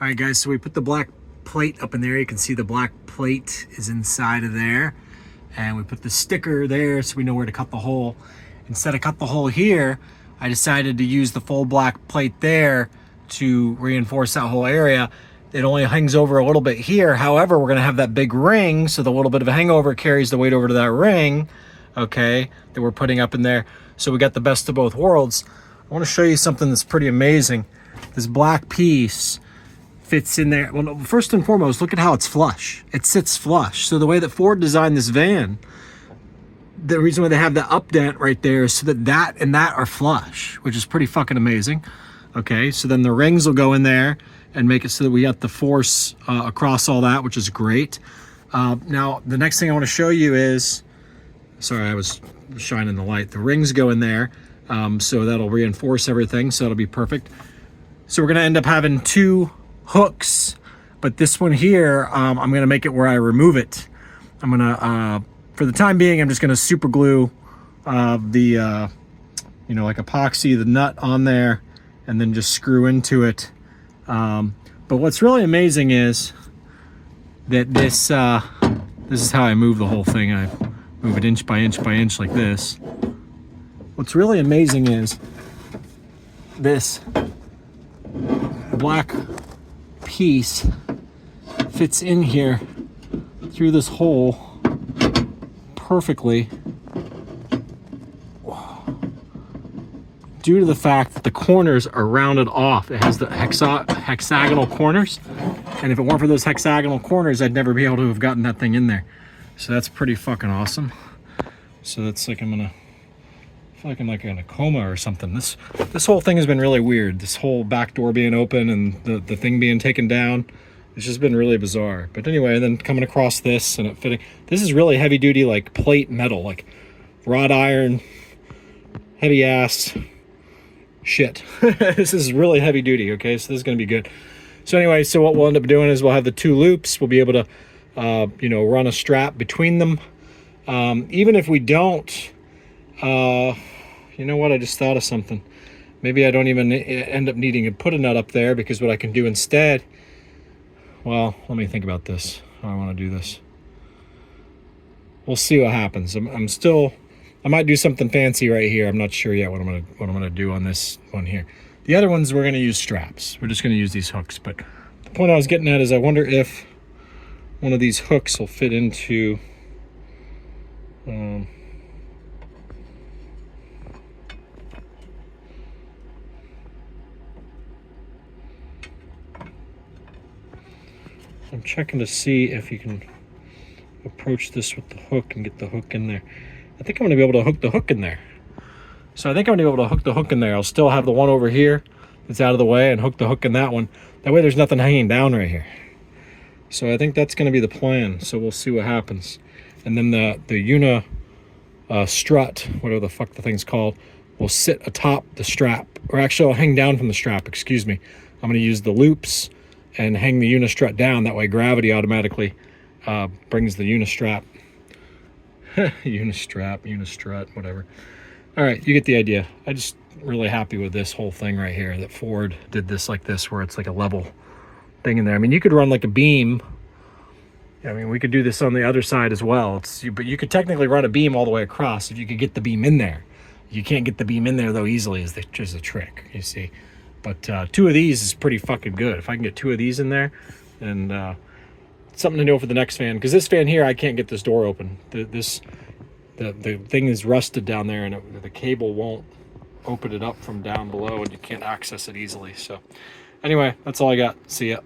All right, guys, so we put the black plate up in there. You can see the black plate is inside of there. And we put the sticker there so we know where to cut the hole. Instead of cut the hole here, I decided to use the full black plate there to reinforce that whole area. It only hangs over a little bit here. However, we're gonna have that big ring, so the little bit of a hangover carries the weight over to that ring, okay, that we're putting up in there. So we got the best of both worlds. I wanna show you something that's pretty amazing. This black piece fits in there. Well, first and foremost, look at how it's flush. It sits flush. So the way that Ford designed this van, the reason why they have the up dent right there is so that that and that are flush, which is pretty fucking amazing. Okay, so then the rings will go in there and make it so that we got the force across all that, which is great. Now, the next thing I want to show you is, sorry, I was shining the light. The rings go in there, so that'll reinforce everything, so that'll be perfect. So we're gonna end up having two hooks, but this one here, I'm gonna make it where I remove it. I'm gonna, for the time being, I'm just gonna super glue the, you know, like epoxy the nut on there and then just screw into it. But what's really amazing is that this is how I move the whole thing. I move it inch by inch by inch like this. What's really amazing is this black piece fits in here through this hole perfectly due to the fact that the corners are rounded off. It has the hexagonal corners, and if it weren't for those hexagonal corners, I'd never be able to have gotten that thing in there. So that's pretty fucking awesome. So that's like, I feel like I'm like in a coma or something. This whole thing has been really weird. This whole back door being open and the thing being taken down. It's just been really bizarre. But anyway, and then coming across this and it fitting. This is really heavy duty, like plate metal, like wrought iron, heavy ass shit. This is really heavy duty, okay? So this is gonna be good. So anyway, so what we'll end up doing is we'll have the two loops. We'll be able to, you know, run a strap between them. Even if we don't, you know what, I just thought of something. Maybe I don't even end up needing to put a nut up there, because what I can do instead, well, let me think about this, how I want to do this. We'll see what happens. I might do something fancy right here. I'm not sure yet what I'm gonna do on this one here. The other ones we're gonna use straps. We're just gonna use these hooks. But the point I was getting at is I wonder if one of these hooks will fit into I'm checking to see if you can approach this with the hook and get the hook in there. I think I'm going to be able to hook the hook in there. So I think I'm going to be able to hook the hook in there. I'll still have the one over here that's out of the way and hook the hook in that one. That way there's nothing hanging down right here. So I think that's going to be the plan. So we'll see what happens. And then the strut, whatever the fuck the thing's called, will sit atop the strap. Or actually, I'll hang down from the strap, excuse me. I'm going to use the loops and hang the unistrut down. That way gravity automatically brings the unistrut, whatever. All right, you get the idea. I'm just really happy with this whole thing right here, that Ford did this like this, where it's like a level thing in there. I mean, you could run like a beam. I mean, we could do this on the other side as well. But you could technically run a beam all the way across if you could get the beam in there. You can't get the beam in there, though, easily, is just a trick, you see. But two of these is pretty fucking good. If I can get two of these in there, and something to know for the next fan, because this fan here, I can't get this door open. The thing is rusted down there, and the cable won't open it up from down below, and you can't access it easily. So anyway, that's all I got. See ya.